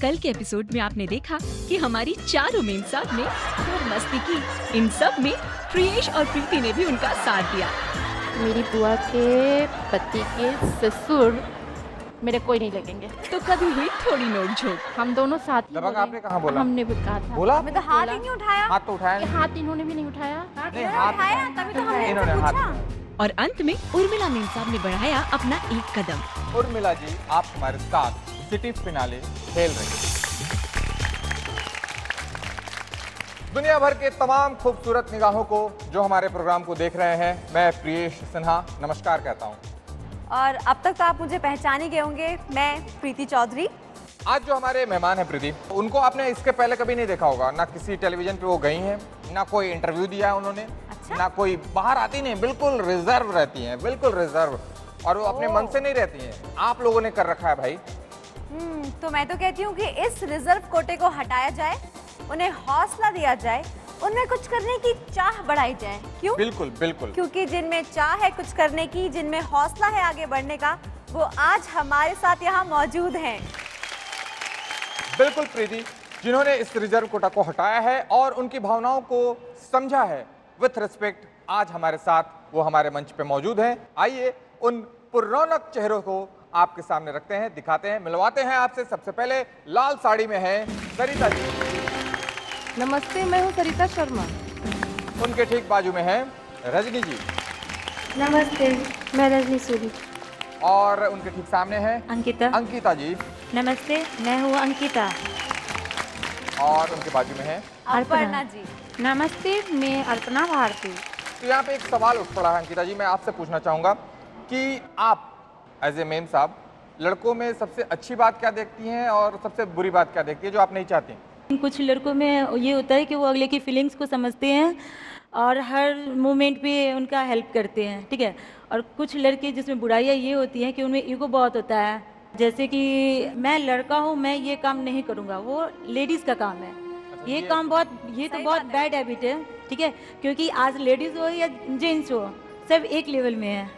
कल के एपिसोड में आपने देखा कि हमारी चारों मेम साहब ने खूब मस्ती की। इन सब में प्रियेश और प्रीति ने भी उनका साथ दिया। मेरी बुआ के पति के ससुर मेरे कोई नहीं लगेंगे। तो कभी हुई थोड़ी नोक-झोंक। हम दोनों साथ ही बोले। आपने कहाँ बोला? हमने भी कहा था। बोला? मैं तो हाथ ही नहीं उठाया। हाथ तो उठाया नहीं। हाथ इन्होंने भी नहीं उठाया। नहीं, हाथ उठाया तभी तो हमने इन्होंने इनसे हाथ पूछा। और अंत में उर्मिला मेम साहब ने बढ़ाया अपना एक कदम। उर्मिला जी, आप हमारे साथ सिटी फिनाले खेल रही हैं। दुनिया भर के तमाम खूबसूरत निगाहों को जो हमारे प्रोग्राम को देख रहे हैं, मैं प्रियेश सिन्हा नमस्कार कहता हूं। और अब तक तो आप मुझे पहचान ही गए होंगे, मैं प्रीति चौधरी। आज जो हमारे मेहमान हैं प्रीति, उनको आपने इसके पहले कभी नहीं देखा होगा। ना किसी टेलीविजन पे वो गई हैं, ना कोई इंटरव्यू दिया है उन्होंने। अच्छा? ना कोई बाहर आती नहीं, बिल्कुल रिजर्व रहती हैं, बिल्कुल रिजर्व। और वो अपने मन से नहीं रहती हैं। आप लोगों ने कर रखा है भाई। तो मैं तो कहती हूँ कि इस रिजर्व कोटे को हटाया जाए, उन्हें हौसला दिया जाए, उनमें कुछ करने की चाह बढ़ाई जाए। क्यों? बिल्कुल बिल्कुल। क्योंकि जिनमें चाह है कुछ करने की, जिनमें हौसला है आगे बढ़ने का, वो आज हमारे साथ यहाँ मौजूद हैं। बिल्कुल प्रीति, जिन्होंने इस रिजर्व कोटा को हटाया है और उनकी भावनाओं को समझा है विथ रिस्पेक्ट, आज हमारे साथ वो हमारे मंच पे मौजूद हैं। आइए उन पुररौनक चेहरों को आपके सामने रखते हैं, दिखाते हैं, मिलवाते हैं आपसे। सबसे पहले लाल साड़ी में है सरिता जी। नमस्ते, मैं हूँ सरिता शर्मा। उनके ठीक बाजू में है रजनी जी। नमस्ते, मैं रजनी सूरी। और उनके ठीक सामने है अंकिता जी। नमस्ते, मैं हूँ अंकिता। और उनके बाजू में है अपर्णा जी। नमस्ते, मैं अल्पना भारती। तो यहाँ पे एक सवाल उठ पड़ा है अंकिता जी, मैं आपसे पूछना चाहूँगा कि आप एज ए मेम साहब लड़कों में सबसे अच्छी बात क्या देखती हैं और सबसे बुरी बात क्या देखती है जो आप नहीं चाहती? कुछ लड़कों में ये होता है कि वो अगले की फीलिंग्स को समझते हैं और हर मोमेंट पे उनका हेल्प करते हैं, ठीक है। और कुछ लड़के जिसमें बुराइयाँ ये होती हैं कि उनमें ईगो बहुत होता है, जैसे कि मैं लड़का हूँ, मैं ये काम नहीं करूँगा, वो लेडीज़ का काम है। ये काम ये तो बहुत बैड हैबिट है, ठीक है, क्योंकि आज लेडीज़ हो या जेंट्स हो, सब एक लेवल में है।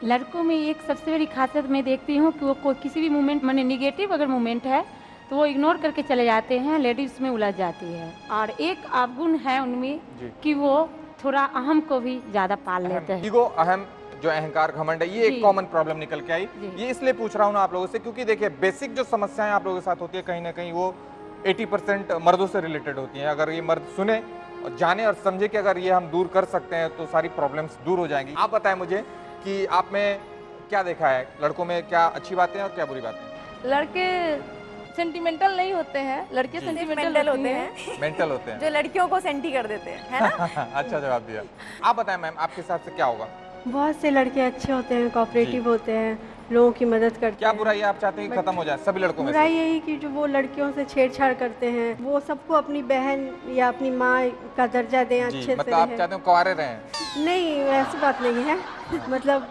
लड़कों में एक सबसे बड़ी खासियत मैं देखती हूँ कि वो किसी भी मोमेंट माने निगेटिव अगर मोमेंट है तो वो इग्नोर करके चले जाते हैं, लेडीज में उलझ जाती है। और एक अवगुण है उनमें कि वो थोड़ा अहम को भी ज्यादा पाल लेते हैं। ईगो, अहम, जो अहंकार, घमंड है, ये एक कॉमन प्रॉब्लम निकल के आई। ये इसलिए पूछ रहा हूँ ना आप लोगों से, क्योंकि देखिए बेसिक जो समस्याएं आप लोगों के साथ होती है, कहीं ना कहीं वो 80% मर्दों से रिलेटेड होती हैं। अगर ये मर्द सुने और जाने और समझे कि अगर ये हम दूर कर सकते हैं तो सारी प्रॉब्लम्स दूर हो जाएंगी। आप बताएं मुझे कि आप में क्या देखा है, लड़कों में क्या अच्छी बातें और क्या बुरी बातें? लड़के सेंटिमेंटल नहीं होते हैं, लड़के सेंटिमेंटल होते हैं, मेंटल होते हैं, जो लड़कियों को सेंटी कर देते हैं, है ना? अच्छा जवाब दिया। आप बताएं मैम, आपके हिसाब से क्या होगा? बहुत से लड़के अच्छे होते हैं, कोऑपरेटिव होते हैं, लोगों की मदद करते क्या हैं। बुराई आप चाहते हैं कि खत्म हो जाए सभी लड़कों में बुराई से? यही कि जो वो लड़कियों से छेड़छाड़ करते हैं, वो सबको अपनी बहन या अपनी माँ का दर्जा दें, अच्छे से मतलब आप रहें। चाहते हो कुंवारे रहें? नहीं, ऐसी बात नहीं है। मतलब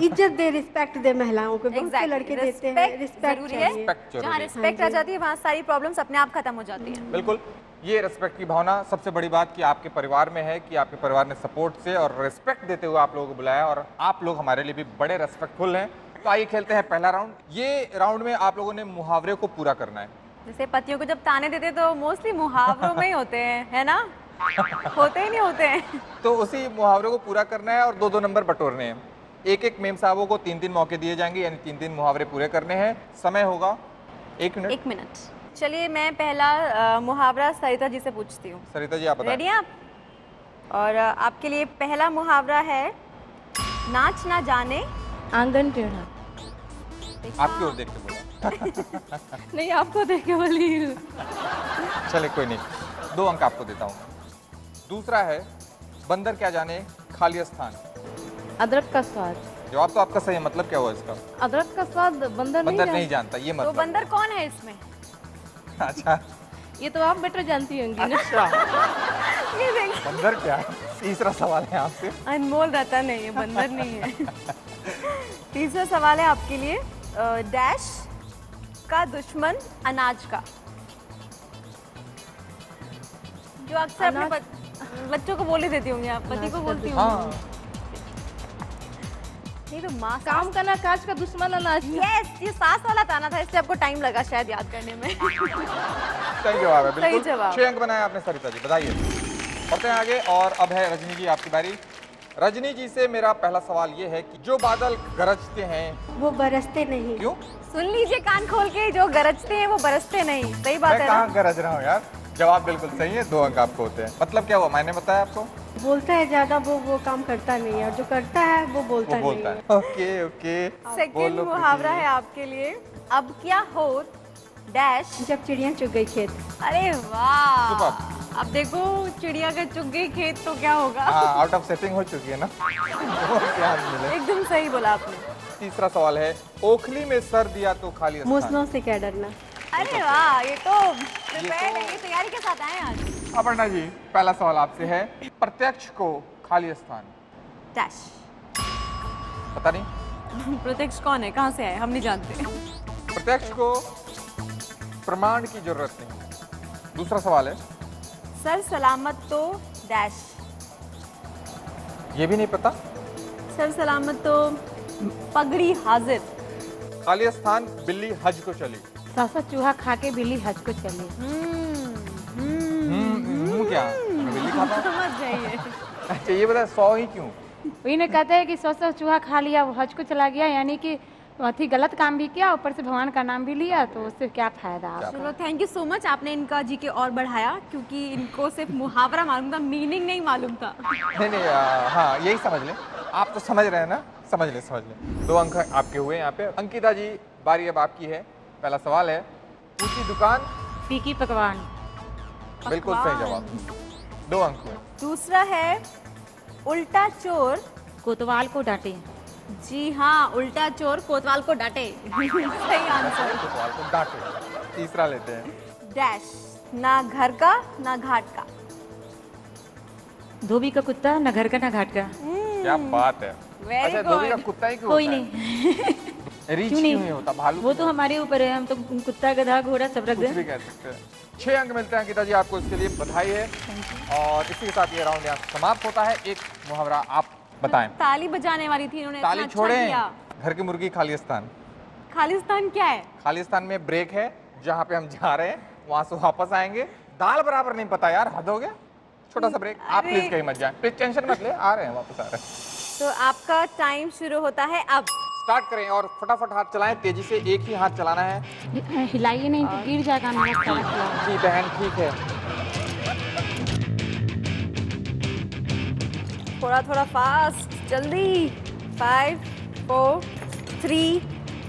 इज्जत दे, रिस्पेक्ट दे महिलाओं को। बहुत से लड़के देते हैं, रिस्पेक्ट जरूरी है। चाहिए। जहाँ रिस्पेक्ट आ जाती है वहाँ सारी प्रॉब्लम्स अपने आप खत्म हो जाती हैं। बिल्कुल, ये रिस्पेक्ट की भावना सबसे बड़ी बात कि आपके परिवार में है, कि आपके परिवार ने सपोर्ट से और रिस्पेक्ट देते हुए आप लोगों को बुलाया, और आप लोग हमारे लिए भी बड़े रेस्पेक्टफुल हैं। तो आइए खेलते हैं पहला राउंड। ये राउंड में आप लोगों ने मुहावरे को पूरा करना है। जैसे पतियों को जब ताने देते तो मोस्टली मुहावरों में ही होते हैं, है ना? होते ही नहीं होते हैं। तो उसी मुहावरे को पूरा करना है और 2-2 नंबर बटोरने हैं। एक एक मेम साहबों को 3-3 मौके दिए जाएंगे, यानी 3-3 मुहावरे पूरे करने हैं। समय होगा 1 मिनट। 1 मिनट। चलिए मैं पहला मुहावरा सरिता जी से पूछती हूँ। सरिता जी आप बताएं। रेडी हैं आप? और आपके लिए पहला मुहावरा है, नाच ना जाने आंगन टेढ़ा। आपकी ओर देख के बोला। नहीं, आपको देख के बोली। चले कोई नहीं, 2 अंक आपको देता हूँ। दूसरा है, बंदर क्या जाने खाली स्थान। अदरक का स्वाद। जवाब तो आपका सही है, मतलब क्या हुआ इसका? अदरक का स्वाद बंदर नहीं जानता, ये तो मतलब। बंदर कौन है इसमें? अच्छा, ये तो आप बेटर जानती होंगी ना। ये देखिए, बंदर क्या है? तीसरा सवाल है आपसे। अनमोल रतन है, ये बंदर नहीं है। तीसरा सवाल है आपके लिए, डैश का दुश्मन अनाज का। जो अक्सर अपने बच्चों को बोल ही देती होंगी आप, पति को बोलती होंगी। हाँ, नहीं तो माँ काम करना काज का दुश्मन अनाज। यस, ये सास वाला ताना था, इसलिए आपको टाइम लगा शायद याद करने में। सही जवाब है, सही बिल्कुल। जवाब। 6 अंक बनाए आपने सरिता जी, बधाई। बढ़ते हैं आगे और अब है रजनी जी आपकी बारी। रजनी जी से मेरा पहला सवाल ये है कि जो बादल गरजते हैं वो बरसते नहीं। क्यों? सुन लीजिए कान खोल के, जो गरजते हैं वो बरसते नहीं। सही बात मैं है ना? कहाँ गरज रहा हूँ यार, जवाब बिल्कुल सही है, 2 अंक आपको होते हैं। मतलब क्या हुआ, मैंने बताया आपको? बोलता है ज्यादा, वो काम करता नहीं है, और जो करता है वो बोलता वो नहीं बोलता है। है। ओके ओके, सेकंड बोलो मुहावरा प्रीति। है आपके लिए। अब क्या हो डैश। जब चिड़िया चुग गई खेत। अरे वाह, सुपर। अब देखो चिड़िया का चुग गई खेत तो क्या होगा। हाँ, आउट ऑफ सेटिंग हो चुकी है ना। वो क्या मिले। एकदम सही बोला आपने। तीसरा सवाल है, ओखली में सर दिया तो खाली स्थान। मूसलों से क्या डरना। अरे वाह, ये तो प्रिपेयर्ड है, ये तैयारी के साथ आए हैं आज। अपर्णा जी, पहला सवाल आपसे है, प्रत्यक्ष को खाली स्थान। डैश। पता नहीं प्रत्यक्ष कौन है, कहाँ से आए, हम नहीं जानते। प्रत्यक्ष को प्रमाण की जरूरत नहीं। दूसरा सवाल है, सर सलामत तो डैश। ये भी नहीं पता। सर सलामत तो पगड़ी हाजिर। खाली स्थान, बिल्ली हज को चली। सासा चूहा खा के बिल्ली हज को चली। क्या मैं बिल्ली खाता हूँ? समझ जाइए। अच्छा ये बता 100 ही क्यों? वही ने कहते हैं कि सौ चूहा खा लिया, वो हज को चला गया, यानी कि अति गलत काम भी किया, ऊपर से भगवान का नाम भी लिया, तो उससे क्या फायदा आपको। चलो थैंक यू सो मच, आपने इनका जीके और बढ़ाया, क्योंकि इनको सिर्फ मुहावरा मालूम था, मीनिंग नहीं मालूम था। नहीं हाँ यही समझ लें, आप तो समझ रहे हैं ना, समझ ले 2 अंक आपके हुए यहाँ पे। अंकिता जी, बारी अब आपकी है। पहला सवाल है, ऊंची दुकान फीकी पकवान। बिल्कुल सही जवाब, 2 अंक हुए। दूसरा है, उल्टा चोर कोतवाल को डांटे। जी हाँ, उल्टा चोर कोतवाल को डांटे। सही आंसर। सवाल को डांटे। तीसरा लेते हैं, डैश। ना घर का ना घाट का। धोबी का कुत्ता, ना घर का ना घाट का। क्या बात है। वेरी अच्छा धोबी का गुड। कुत्ता ही क्यों कोई होता नहीं। है? रीच क्यों क्यों नहीं? नहीं होता? भालू वो क्यों तो हमारे ऊपर है, हम तो कुत्ता गधा घोड़ा सब रख कुछ भी दें। कह सकते हैं। 6 अंक मिलते हैं अंकिता जी आपको, इसके लिए बधाई है। और इसी के साथ ये राउंड यहाँ समाप्त होता है। एक मुहावरा आप बताएं। ताली बजाने वाली थी, इन्होंने ताली इतना अच्छा छोड़ें, किया। घर की मुर्गी खालिस्तान। खालिस्तान क्या है? खालिस्तान में ब्रेक है, जहाँ पे हम जा रहे हैं वहां से वापस आएंगे। दाल बराबर नहीं पता यार, हद हो गया। छोटा सा ब्रेक, आप अरे। प्लीज कहीं मत जाएं, प्लीज टेंशन मत ले, आ रहे हैं, वापस आ रहे हैं। तो आपका टाइम शुरू होता है अब। स्टार्ट करें और फटाफट हाथ चलाएं, तेजी से एक ही हाथ चलाना है। हिलाइए नहीं तो गिर जाएगा मेरा सारा खिलौना। जी बहन ठीक है। थोड़ा थोड़ा फास्ट, जल्दी। 5 4 3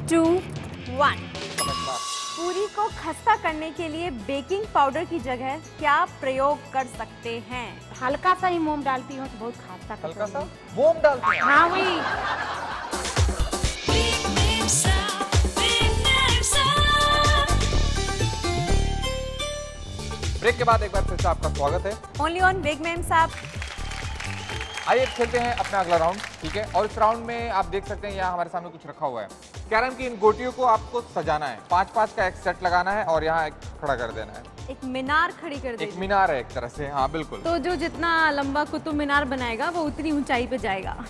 2 1। पूरी को खस्ता करने के लिए बेकिंग पाउडर की जगह क्या प्रयोग कर सकते हैं? हल्का सा ही मोम डालती हूँ तो बहुत खासा हल्का सा मोम डालते हैं। हाँ वही। ब्रेक के बाद एक बार फिर से आपका स्वागत है। ओनली ऑन बिग मैम साहब। आइए खेलते हैं अपना अगला राउंड, ठीक है। और इस राउंड में आप देख सकते हैं यहाँ हमारे सामने कुछ रखा हुआ है। कैरम की इन गोटियों को आपको सजाना है, 5-5 का एक सेट लगाना है और यहाँ एक खड़ा कर देना है। एक मीनार खड़ी कर एक दीजिए। मीनार है एक तरह से, हाँ बिल्कुल। तो जो जितना लंबा कुतुब मीनार बनाएगा वो उतनी ऊंचाई पे जाएगा।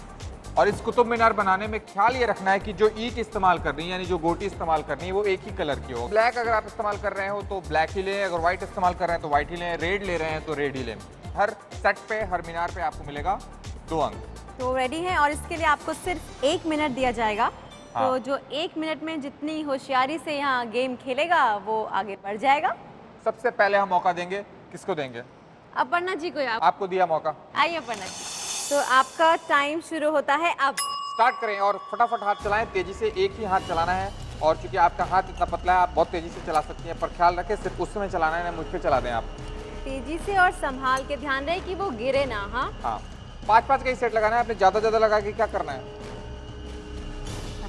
और इस कुतुब मीनार बनाने में ख्याल ये रखना है कि जो ईंट इस्तेमाल करनी है, यानी जो गोटी इस्तेमाल करनी है, वो एक ही कलर की हो। ब्लैक अगर आप इस्तेमाल कर रहे हो तो ब्लैक ही लें, अगर व्हाइट इस्तेमाल कर रहे हैं तो व्हाइट ही लें, रेड ले रहे हैं तो रेड ही लें। हर सेट पे, हर मीनार पे आपको मिलेगा 2 अंक। तो रेडी हैं और इसके लिए आपको सिर्फ 1 मिनट दिया जाएगा। हाँ। तो जो 1 मिनट में जितनी होशियारी से यहाँ गेम खेलेगा वो आगे बढ़ जाएगा। सबसे पहले हम मौका देंगे, किसको देंगे? अपर्णा जी को। आपको दिया मौका, आइए अपर्णा जी। तो आपका टाइम शुरू होता है अब। स्टार्ट करें और फटाफट हाथ चलाएं, तेजी से एक ही हाथ चलाना है। और चूंकि आपका हाथ इतना पतला है, आप बहुत तेजी से चला सकती हैं, पर ख्याल रखें सिर्फ उस समय चलाना है, ना मुझ पे चला दें आप। तेजी से और संभाल के, ध्यान रहे कि वो गिरे ना। हाँ, हाँ 5-5 का ही सेट लगाना है, आपने ज्यादा लगा के क्या करना है?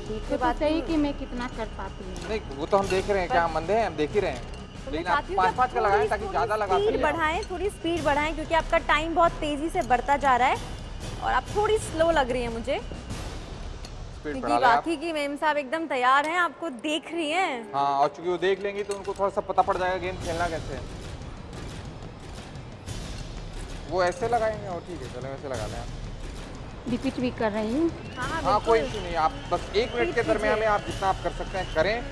देखो तो सही कि मैं कितना कर पाती हूँ। नहीं वो तो हम देख रहे हैं, क्या हम अंधे हैं? हम देख ही रहे हैं। तो मैं लेकिन आप चाहती हूँ कि 5-5 का लगाएं ताकि ज्यादा लगा स्पीड सकें। बढ़ाएं, थोड़ी स्पीड बढ़ाएं, क्योंकि आपका टाइम बहुत तेजी से बढ़ता जा रहा है और आप थोड़ी स्लो लग रही है मुझे। स्पीड क्योंकि बढ़ा लें आप। बाकी की मैम साहब एकदम तैयार हैं, आपको देख रही हैं। हाँ, और चूंकि वो देख लेंगी तो उनको थोड़ा सा पता पड़ जाएगा गेम खेलना कैसे है। वो ऐसे लगाएंगे और ठीक है, चलो ऐसे लगा लें आप। रिपीट भी कर रही हूँ। हाँ कोई इशू नहीं, आप बस 1 मिनट के दरमियान में आप जितना आप कर सकते हैं करें।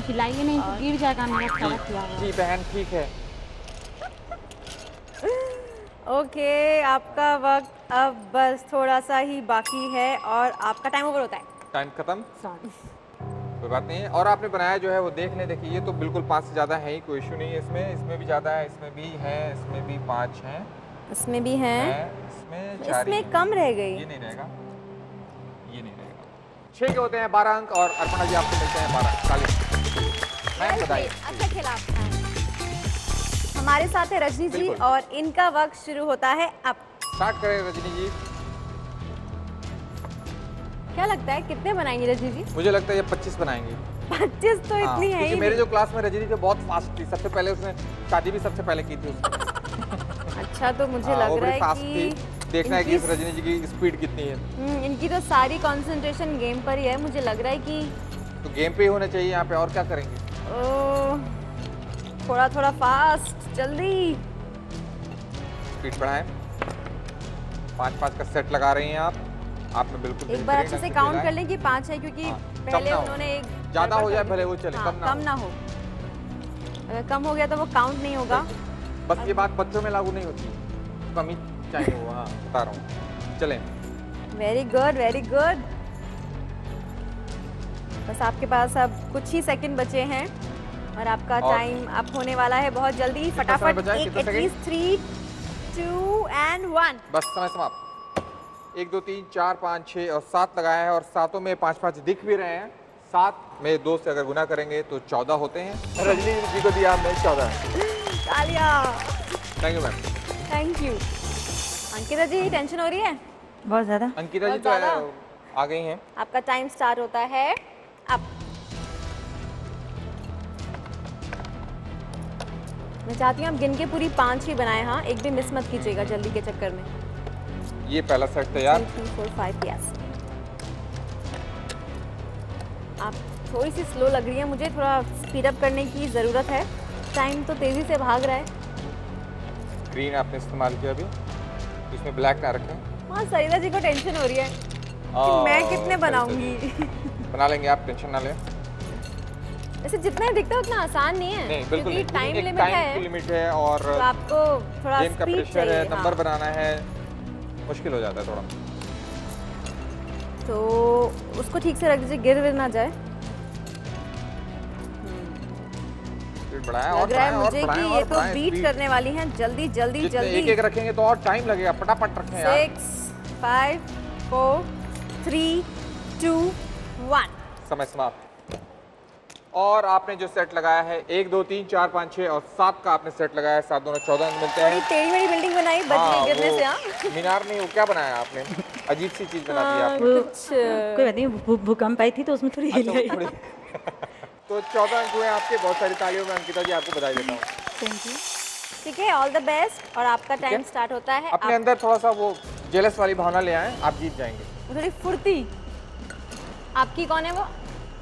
हिलाइए नहीं तो गिर जाएगा मेरा खाना किया हुआ। जी बहन ठीक है। ओके, आपका वक्त अब बस थोड़ा सा ही बाकी है और आपका टाइम ओवर होता है। टाइम खत्म, सॉरी। कोई बात नहीं है। और आपने बनाया जो है वो देख लें, देखिए ये तो बिल्कुल 5 से ज़्यादा है ही, कोई इशू नहीं है इसमें। इसमें भी ज़्यादा है, इसमें भी है, इसमें भी 5 हैं, इसमें भी हैं, इसमें 4 इसमें कम रह गई। ये नहीं रहेगा, ये नहीं रहेगा। 6 के होते हैं 12 अंक और अर्पणा जी आपको मिलते हैं 12 अंक। मैम बताइए। अच्छा खेला आपने। हमारे साथ है रजनी जी बिल्कुल। और इनका वक्त शुरू होता है अब। स्टार्ट करें रजनी जी। क्या लगता है कितने बनाएंगे रजनी जी? मुझे लगता है ये 25 बनाएंगे। 25 तो हाँ, इतनी है क्योंकि ही मेरे नहीं। जो क्लास में रजनी थी बहुत फास्ट थी, सबसे पहले उसने शादी भी सबसे पहले की थी उसने। अच्छा, तो मुझे हाँ, लग वो रहा बड़ी है फास्ट कि थी। देखना है कि इस रजनी जी की स्पीड कितनी है। इनकी तो सारी कंसंट्रेशन गेम पर ही है। मुझे लग रहा है कि तो गेम पे ही होना चाहिए यहाँ पे, और क्या करेंगे। थोड़ा थोड़ा फास्ट, जल्दी। स्पीड बढ़ाएं। 5-5 का सेट लगा रही हैं आप। आपने बिल्कुल एक बार अच्छे से काउंट कर लें कि 5 है, क्योंकि हाँ, पहले कम ना हो। उन्होंने एक ज्यादा हो जाए गड़बड़ भले वो चले, हाँ, कम ना हो। अगर कम हो गया तो वो काउंट नहीं होगा। बस ये बात बच्चों में लागू नहीं होती, कम ही चाहिए वो। हाँ बता रहा हूँ, चलें। Very good, very good. बस आपके पास अब कुछ ही सेकंड बचे हैं और आपका और टाइम अप होने वाला है बहुत जल्दी। कितना समय फटाफट बचा है? एक कितना एटलीस्ट 3, 2 एंड 1। बस समय समाप्त। 1 2 3 4 5 6 और 7 लगाया है और सातों में 5-5 दिख भी रहे हैं। 7 में 2 से अगर गुना करेंगे तो 14 होते हैं। रजनी जी को दिया हमने 14। तालियां। Thank you ma'am. Thank you. Ankita ji tension हो रही है? बहुत ज़्यादा। अंकिता जी बहुत तो ज़्यादा। आ गई हैं। आपका टाइम स्टार्ट होता है अब। मैं चाहती हूँ आप गिन के पूरी 5 ही बनाए। हाँ, एक भी मिस मत कीजिएगा जल्दी के चक्कर में। ये पहला सेट तैयार। 2 3 4 5 यस। आप थोड़ी सी स्लो लग रही है, मुझे थोड़ा स्पीड अप करने की ज़रूरत है। टाइम तो तेज़ी से भाग रहा है। ग्रीन आपने इस्तेमाल किया अभी, इसमें ब्लैक ना रखें। हाँ, सरिता जी को टेंशन हो रही है कि मैं कितने बनाऊंगी। बना लेंगे आप, टेंशन ना लें। वैसे जितना दिखता है उतना आसान नहीं है, नहीं बिल्कुल क्योंकि नहीं, टाइम एक लिमिट टाइम है की लिमिट है और तो आपको थोड़ा गेम का स्पीड प्रेशर चाहिए। है, नंबर हाँ। बनाना है, मुश्किल हो जाता है थोड़ा। तो उसको ठीक से रख दीजिए, गिर विर ना जाए। स्पीड बढ़ाएं और लग रहा है बढ़ाएं और मुझे कि बढ़ाएं ये और तो बढ़ाएं बीट speed। करने वाली हैं। जल्दी जल्दी जितने जल्दी। एक-एक रखेंगे तो और टाइम लगेगा, फटाफट रखें यार। 6 5 4 3 2 1। समय समाप्त। और आपने जो सेट लगाया है 1 2 3 4 5 6 और 7 का आपने सेट लगाया है, 7 दोनों 14 अंक मिलते बड़ी हैं। टेढ़ी मेढ़ी बिल्डिंग बनाई बच हाँ, गई गिरने वो से। हाँ, मीनार नहीं, वो क्या बनाया आपने? अजीब सी चीज बना दी आपने। वो कुछ कोई बात नहीं, भूकंप आई थी तो उसमें थोड़ी हिल अच्छा, गई। वो थोड़ी तो 14 अंक हुए आपके। बहुत सारी तालियों में अंकिता जी आपको बधाई देता हूँ। Thank you. ठीक है, ऑल द बेस्ट। और आपका टाइम स्टार्ट होता है अपने अब। अंदर थोड़ा सा वो जेलस वाली भावना ले आए, आप जीत जाएंगे। थोड़ी फुर्ती आपकी कौन है वो?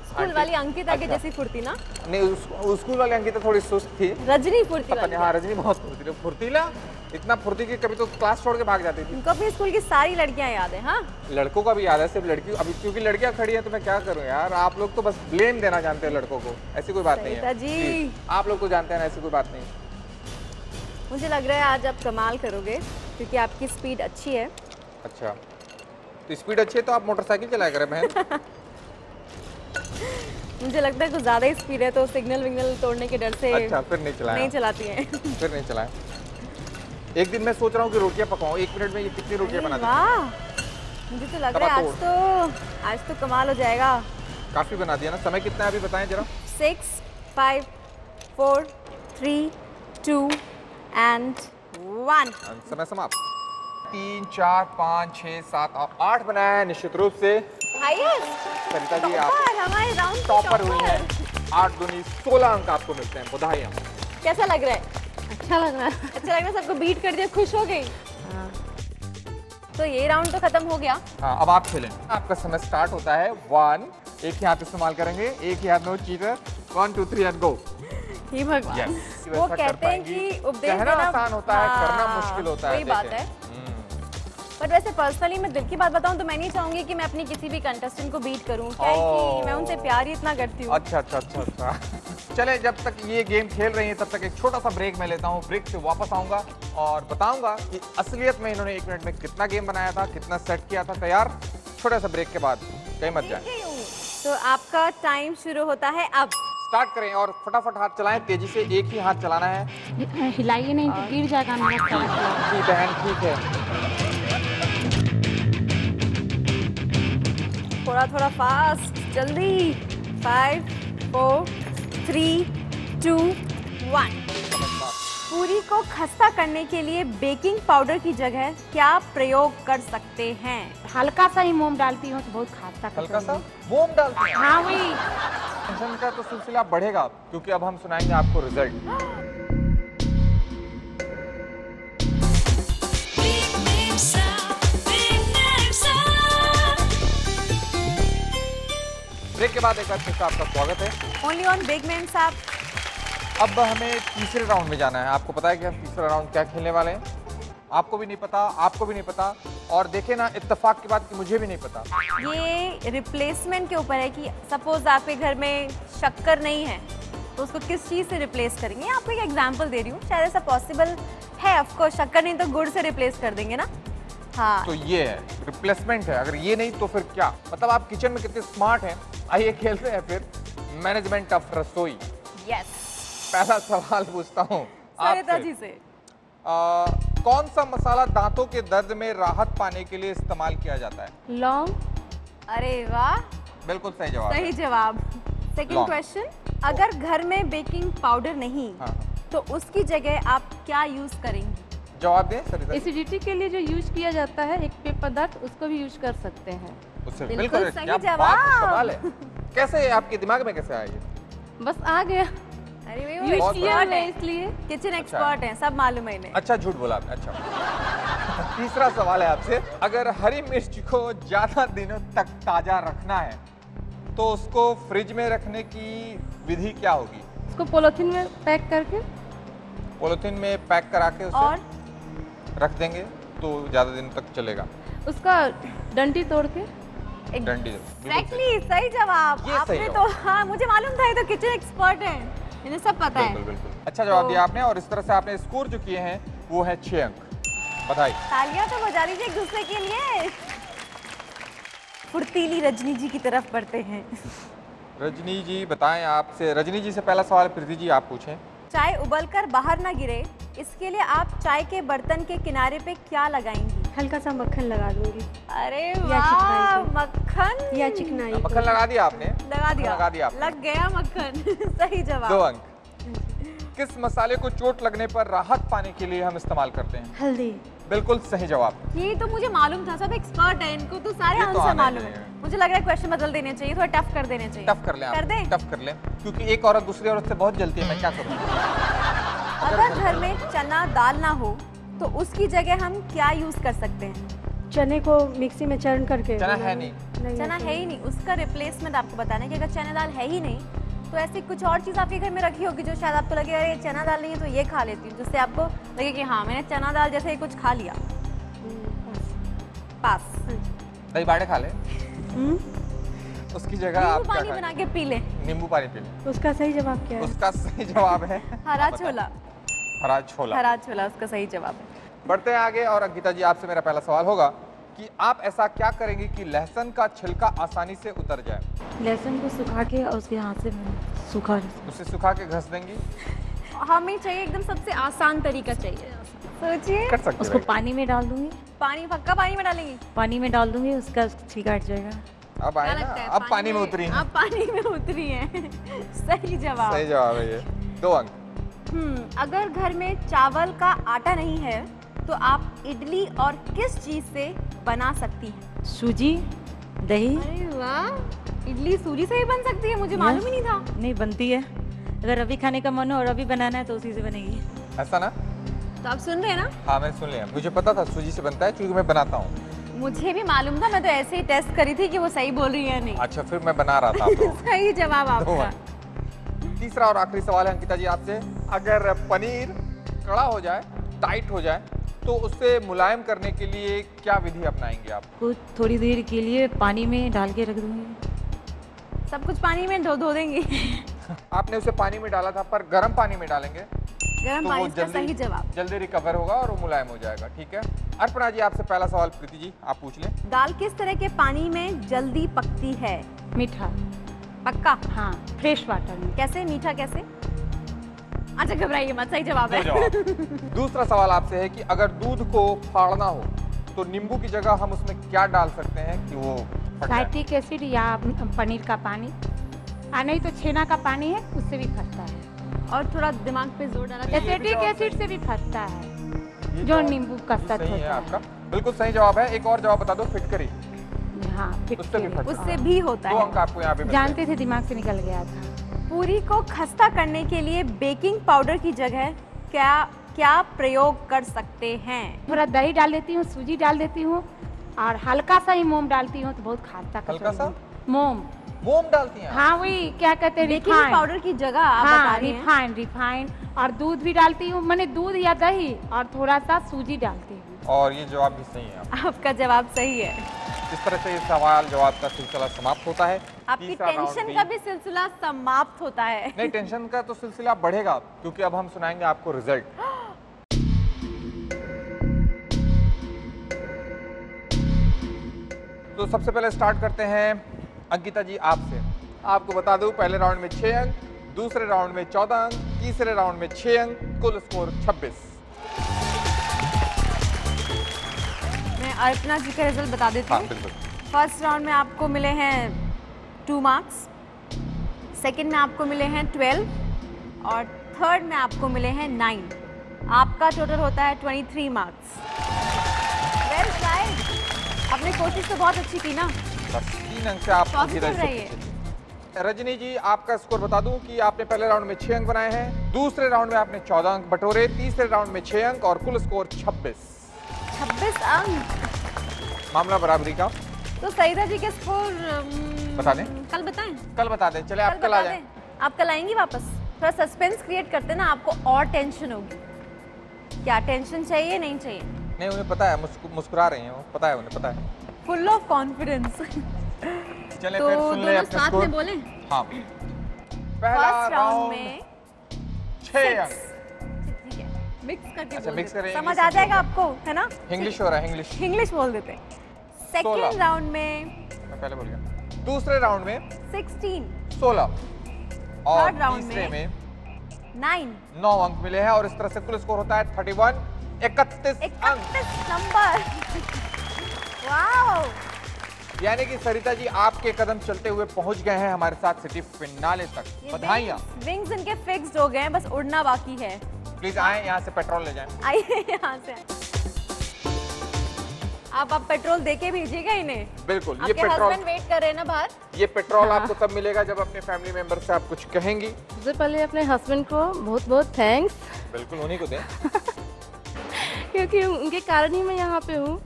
School aunty. वाली अंकिता की अच्छा। जैसी फुर्ती ना? नहीं, उस स्कूल वाली अंकिता थोड़ी सुस्त थी। रजनी फुर्ती पता वाली। नहीं, हाँ रजनी बहुत फुर्तीला। फुर्तीला इतना फुर्ती कि कभी तो क्लास छोड़ के भाग जाती थी। उनको अपने स्कूल की सारी लड़कियां याद है। हाँ, लड़कों का भी याद है, सिर्फ लड़की अभी क्योंकि लड़कियां खड़ी हैं तो मैं क्या करूं यार। आप लोग तो बस ब्लेम देना जानते हैं लड़कों को, ऐसी कोई बात नहीं सरिता है। जी। आप लोग तो जानते हैं ना, ऐसी कोई बात नहीं। मुझे लग रहा है आज आप कमाल करोगे क्योंकि आपकी स्पीड अच्छी है। अच्छा, तो स्पीड अच्छी है तो आप मोटरसाइकिल चलाया करें बहन। मुझे लगता है कुछ ज़्यादा ही स्पीड है तो सिग्नल विग्नल तोड़ने के डर से अच्छा, फिर नहीं चलाया। नहीं चलाती हैं। फिर नहीं चलाया। एक दिन मैं सोच रहा हूँ कि रोटियां पकाऊं। 1 मिनट में ये कितनी रोटियां बना दी? वाह, मुझे तो लग रहा है आज तो कमाल हो जाएगा। काफी बना दिया ना। समय कितना है अभी बताएं जरा। 6 5 4 3 2 एंड 1। समय समाप्त। 3 4 5 6 7 और 8 बनाया है निश्चित रूप से। हाईएस्ट सरिता जी आप टॉपर, हमारे राउंड की टॉपर हुई टॉपर। हैं। 8 दूनी 16 अंक आपको मिलते हैं। बधाई। कैसा लग रहा है? अच्छा लग रहा है। अच्छा लग रहा है, सबको बीट कर दिया, खुश हो गई। तो ये राउंड तो खत्म हो गया। हाँ, अब आप खेलें। आपका समय स्टार्ट होता है। 1 एक ही हाथ इस्तेमाल करेंगे, एक ही हाथ में चीटर। 1 2 3 and go. हे भगवान। Yes, वो कहते हैं कि उपदेश कहना देना आसान होता है, करना मुश्किल होता है। वही बात देखें। है। बट वैसे पर्सनली मैं दिल की बात बताऊं तो मैं नहीं चाहूंगी कि मैं अपनी किसी भी कंटेस्टेंट को बीट करूं, क्या है कि मैं उनसे प्यार ही इतना करती हूँ। अच्छा। चले, जब तक ये गेम खेल रही हैं तब तक एक छोटा सा ब्रेक मैं लेता हूँ। ब्रेक से वापस आऊंगा और बताऊंगा कि असलियत में इन्होंने 1 मिनट में कितना गेम बनाया था, कितना सेट किया था तैयार। छोटा सा ब्रेक के बाद कहीं मत जाए। तो आपका टाइम शुरू होता है अब। स्टार्ट करें और फटाफट हाथ चलाएं, तेजी से एक ही हाथ चलाना है। हिलाइए नहीं तो गिर जाएगा मेरा सारा। जी बहन, ठीक है। थोड़ा फास्ट, जल्दी। 5 4 3 2 1। पूरी को खस्ता करने के लिए बेकिंग पाउडर की जगह क्या प्रयोग कर सकते हैं? हल्का सा ही मोम डालती हूँ तो बहुत खासा हल्का सा मोम डालते हैं। हाँ वही। टेंशन का तो सिलसिला बढ़ेगा क्योंकि अब हम सुनाएंगे आपको रिजल्ट। ब्रेक के बाद एक बार फिर से आपका स्वागत है ओनली ऑन बिग मैन साहब। अब हमें तीसरे राउंड में जाना है। आपको पता है कि हम तीसरा राउंड क्या खेलने वाले हैं? आपको भी नहीं पता, आपको भी नहीं पता, और देखे ना इत्तेफाक की बात कि मुझे भी नहीं पता। ये रिप्लेसमेंट के ऊपर है कि सपोज आपके घर में शक्कर नहीं है तो उसको किस चीज़ से रिप्लेस करेंगे। आपको एक एग्जांपल दे रही हूँ, शायद ऐसा पॉसिबल है। ऑफ कोर्स शक्कर नहीं तो गुड़ से रिप्लेस कर देंगे ना। हाँ, तो ये है रिप्लेसमेंट है। अगर ये नहीं तो फिर क्या? मतलब आप किचन में कितने स्मार्ट हैं। आइए खेलते हैं फिर मैनेजमेंट ऑफ रसोई। यस। पहला सवाल पूछता हूँ सरिता जी से। कौन सा मसाला दांतों के दर्द में राहत पाने के लिए इस्तेमाल किया जाता है? लौंग। अरे वाह, बिल्कुल सही जवाब। सही जवाब। सेकंड क्वेश्चन, अगर घर में बेकिंग पाउडर नहीं तो उसकी जगह आप क्या यूज करेंगी? जवाब दें सरिता जी। एसिडिटी के लिए जो यूज किया जाता है एक पेय पदार्थ, उसको भी यूज कर सकते हैं। उससे बिल्कुल सही क्या जवाब। बात, सवाल है। कैसे आपके दिमाग में कैसे आया ये? बस आ गया, अरे भाई यूज वो किया एक्सपर्ट है है, इसलिए। किचन एक्सपर्ट है, सब मालूम है इन्हें। अच्छा, झूठ बोला आपने। अच्छा तीसरा सवाल है आपसे, अगर हरी मिर्च को ज्यादा दिनों तक ताजा रखना है तो उसको फ्रिज में रखने की विधि क्या होगी? उसको पॉलिथीन में पैक करके, पॉलिथीन में पैक करा के उसे और रख देंगे तो ज्यादा दिन तक चलेगा। उसका डंडी तोड़ के। डंडी। एक्जेक्टली सही जवाब। ये सही आपने जवाब। तो, हाँ मुझे मालूम था, ये तो किचन एक्सपर्ट है, इन्हें सब पता है। बिल्कुल बिल्कुल, अच्छा जवाब तो- दिया आपने। और इस तरह से आपने स्कोर जो किए हैं वो है 6 अंक। बधाई। तालियां तो बजा लीजिए एक दूसरे के लिए। फुर्तीली रजनी जी की तरफ बढ़ते हैं। रजनी जी बताएं, आपसे रजनी जी से पहला सवाल प्रीति जी आप पूछें। चाय उबलकर बाहर ना गिरे, इसके लिए आप चाय के बर्तन के किनारे पे क्या लगाएंगी? हल्का सा मक्खन लगा दूंगी अरे या वाह, चिकनाई मक्खन या चिकनाई को। मक्खन लगा दिया आपने? लगा दिया, लगा दिया आपने। लग गया मक्खन। सही 2 जवाब। अंक। किस मसाले को चोट लगने पर राहत पाने के लिए हम इस्तेमाल करते हैं? हल्दी। बिल्कुल सही जवाब। ये तो मुझे मालूम था, सब एक्सपर्ट है, इनको तो सारे ये तो आंसर आने मालूम चाहिए। है। मुझे लग रहा है क्वेश्चन बदल देने चाहिए, थोड़ा टफ कर देने चाहिए। टफ कर लें आप। कर दें? टफ कर लें, क्योंकि एक औरत दूसरी औरत से बहुत जलती है। मैं क्या करूँ? अगर घर में चना दाल ना हो तो उसकी जगह हम क्या यूज कर सकते हैं? चने को मिक्सी में चरण करके। चना है नहीं। चना है ही नहीं, उसका रिप्लेसमेंट आपको बताना है कि अगर चना दाल है ही नहीं तो ऐसी कुछ और चीज़ आपके घर में रखी होगी जो शायद आपको लगे अरे चना दाल नहीं है तो ये खा लेती हूँ, जिससे आपको लगे कि हाँ मैंने चना दाल जैसे ही कुछ खा लिया। पास। दही बाड़े खा ले, उसकी जगह आप नींबू क्या पानी बना खाएंगे? के पी ले। नींबू पानी पी लें। उसका सही जवाब क्या है? उसका सही जवाब है हरा छोला। हरा छोला। हरा छोला उसका सही जवाब है। बढ़ते हैं आगे और अंकिता जी आपसे मेरा पहला सवाल होगा कि आप ऐसा क्या करेंगे कि लहसुन का छिलका आसानी से उतर जाए? लहसुन को सुखा के और उसके हाथ से सूखा। उसे सुखा के घस देंगी? हमें चाहिए एकदम सबसे आसान तरीका चाहिए। सोचिए। कर सकते उसको हैं। पानी में डाल दूंगी, पानी पक्का पानी में डालेंगी? पानी में डाल दूंगी, उसका छिलका हट जाएगा। अब आए क्या ना, लगता है? अब पानी में उतरी हैं। अब पानी में उतरी हैं। सही जवाब। सही जवाब है ये। 2 अंक। अगर घर में चावल का आटा नहीं है तो आप इडली और किस चीज से बना सकती हैं? सूजी, दही। अरे वाह, इडली सूजी से ही बन सकती है, मुझे मालूम ही नहीं था। नहीं बनती है, अगर अभी खाने का मन हो और अभी बनाना है तो उसी से बनेगी। ऐसा ना? तो आप सुन रहे हैं ना? हाँ मैंने सुन लिया, मुझे पता था सूजी से बनता है क्योंकि मैं बनाता हूँ। मुझे भी मालूम था, मैं तो ऐसे ही टेस्ट करी थी कि वो सही बोल रही है या नहीं। अच्छा फिर मैं बना रहा था आपको। सही जवाब 2 आपका। अंक। तीसरा और आखिरी सवाल है अंकिता जी आपसे, अगर पनीर कड़ा हो जाए, टाइट हो जाए तो उससे मुलायम करने के लिए क्या विधि अपनाएंगे आप? कुछ थोड़ी देर के लिए पानी में डाल के रख दूंगी। सब कुछ पानी में धो देंगे। आपने उसे पानी में डाला था, पर गर्म पानी में डालेंगे गर्म तो पानी वो इसका सही जवाब। जल्दी रिकवर होगा और वो मुलायम हो जाएगा। ठीक है, अर्पणा जी आपसे पहला सवाल प्रीति जी आप पूछ लें। दाल किस तरह के पानी में जल्दी पकती है? मीठा। पक्का? हाँ, फ्रेश वाटर में। कैसे मीठा कैसे? अच्छा घबराइए मत, सही जवाब है। दूसरा सवाल आपसे है कि अगर दूध को फाड़ना हो तो नींबू की जगह हम उसमें क्या डाल सकते हैं कि वो फट जाए? साइट्रिक एसिड या पनीर का पानी, नहीं तो छेना का पानी है, उससे भी फटता है। और थोड़ा दिमाग पे जोर डाला। एसिटिक एसिड से भी फटता है, जो नींबू का सत्व सही है होता आपका, बिल्कुल सही जवाब है। एक और जवाब बता दो, फिटकरी। हाँ, उससे भी फटता है। उससे भी होता 2 है। अंक आपको यहाँ पे मिलते हैं। जानते थे, दिमाग से निकल गया था। पूरी को खस्ता करने के लिए बेकिंग पाउडर की जगह क्या प्रयोग कर सकते हैं? थोड़ा दही डाल देती हूँ, सूजी डाल देती हूँ और हल्का सा ही मोम डालती हूँ, तो बहुत खासा हल्का सा मोम डालती हैं? हाँ, वही क्या कहते हैं, बेकिंग रिफाइंड पाउडर की जगह आप बता हाँ, रही हैं। रिफाइंड और दूध भी डालती हूँ, मैंने दूध या दही और थोड़ा सा सूजी डालती हूँ। और ये जवाब भी सही है। आपका जवाब सही है। इस तरह से ये सवाल जवाब का सिलसिला समाप्त होता है। आपकी तीसरा राउंड टेंशन भी- का भी सिलसिला समाप्त होता है। नहीं, टेंशन का तो सिलसिला बढ़ेगा क्योंकि अब हम सुनाएंगे आपको रिजल्ट। तो सबसे पहले स्टार्ट करते हैं अंकिता जी आपसे। आपको बता दूं पहले राउंड में 6 अंक, दूसरे राउंड में 14 अंक, तीसरे राउंड में 6 अंक, कुल स्कोर 26। मैं अर्पणा जी का रिजल्ट बता देती हाँ हूँ। बिल्कुल। फर्स्ट राउंड में आपको मिले हैं 2 मार्क्स, सेकंड में आपको मिले हैं 12 और थर्ड में आपको मिले हैं 9। आपका टोटल होता है 23 मार्क्स। Well tried. आपने कोशिश तो बहुत अच्छी की ना। बस 3 अंक से आप पॉजिटिव सीधा रहिए। रजनी जी आपका स्कोर बता दूं कि आपने पहले राउंड में 6 अंक बनाए हैं, दूसरे राउंड में आपने 14 अंक बटोरे, तीसरे राउंड में 6 अंक और कुल स्कोर 26। 26 अंक। मामला बराबरी का। तो सईदा जी के स्कोर बता दें? कल बताएं। कल बता दें। चले आप कल कल आ बता जाएं। दें। आप कल आएंगी वापस? थोड़ा सस्पेंस क्रिएट करते ना, आपको और टेंशन होगी। क्या टेंशन चाहिए नहीं चाहिए? नहीं, उन्हें पता है, मुस्कुरा रही हैं वो, पता है उन्हें, पता है। Full of confidence. चले तो फिर सुन ले दोनों अपने साथ स्कोर। में बोलें। हाँ। पहला फर्स्ट राउंड में 6 अंक। ठीक है, मिक्स करके अच्छा, बोल मिक्स देते करें, हैं। समझ इंग्लिश आ जाएगा आपको, है ना? इंग्लिश हो रहा है, इंग्लिश। इंग्लिश बोल देते हैं। 16। सेकेंड राउंड में मैं पहले बोल गया। दूसरे राउंड में 16। 16 और थर्ड राउंड तीसरे में 9 अंक मिले हैं और इस तरह से कुल स्कोर होता है 31, 31 अंक। 31 नंबर। वाओ। यानी कि सरिता जी आपके कदम चलते हुए पहुंच गए हैं हमारे साथ सिटी फिनाले तक। बधाइयां। विंग्स इनके फिक्स्ड हो गए हैं, बस उड़ना बाकी है। प्लीज आए, यहाँ से पेट्रोल ले जाएं। आइए यहाँ से। आप पेट्रोल देके भेजिएगा इन्हें। बिल्कुल। ये आपके पेट्रोल, हस्बैंड वेट कर रहे हैं ना बाहर। ये पेट्रोल आपको तब मिलेगा जब अपने फैमिली मेंबर से आप कुछ कहेंगी। सबसे पहले अपने हस्बैंड को बहुत बहुत थैंक्स, बिल्कुल उन्हीं को दें। क्योंकि उनके कारण ही मैं यहाँ पे हूँ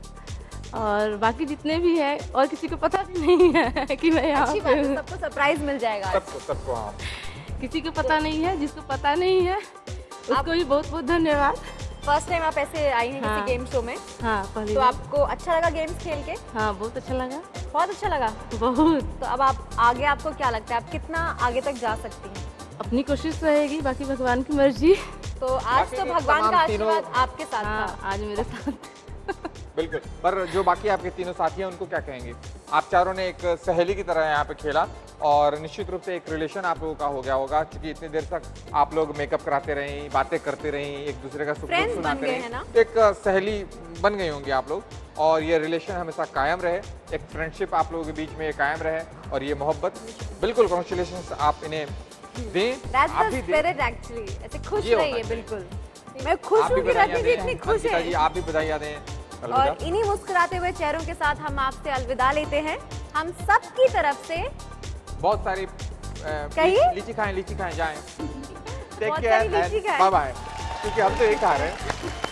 और बाकी जितने भी हैं और किसी को पता भी नहीं है कि मैं यहाँ अच्छी पे बात है, हूँ। सबको सरप्राइज मिल जाएगा। सबको हाँ। किसी को पता नहीं है, जिसको पता नहीं है उसको भी बहुत बहुत धन्यवाद। फर्स्ट टाइम आप ऐसे आई हैं हाँ। किसी गेम शो में, हाँ, पहली तो बार। आपको अच्छा लगा गेम्स खेल के? हाँ, बहुत अच्छा लगा। बहुत अच्छा लगा। बहुत। तो अब आप आगे, आपको क्या लगता है आप कितना आगे तक जा सकती हैं? अपनी कोशिश रहेगी, बाकी भगवान की मर्जी। तो आज बाकी तो के भगवान का तमाम तीनों- आशीर्वाद आपके साथ हाँ, था। आज मेरे साथ। बिल्कुल। पर जो बाकी आपके तीनों साथी हैं उनको क्या कहेंगे? आप चारों ने एक सहेली की तरह यहाँ पे खेला और निश्चित रूप से एक रिलेशन आप लोगों का हो गया होगा, क्योंकि इतनी देर तक आप लोग मेकअप कराते रहीं, बातें करते रहीं, एक दूसरे का सुख दुख Friends बन सुनाते गए रहीं। हैं ना? एक सहेली बन गई होंगी आप लोग और ये रिलेशन हमेशा कायम रहे, एक फ्रेंडशिप आप लोगों के बीच में कायम रहे और ये मोहब्बत। बिल्कुल कॉन्ग्रेचुलेशन आप इन्हें दें। That's आप the भी दें। spirit actually। ऐसे खुश ये होना रहिए चाहिए। बिल्कुल। मैं खुश आप हूँ भी कि बधाइयाँ रजनी जी दें। इतनी खुश अंकिता जी है। आप भी बधाइयाँ दें। और अलविदा। इन्हीं मुस्कुराते हुए चेहरों के साथ हम आपसे अलविदा लेते हैं। हम सब की तरफ से बहुत सारी कहिए? लीची खाएं जाएं। टेक बहुत केयर सारी लीची एंड खाएं। बाय बाय, क्योंकि हम तो ये खा रहे हैं।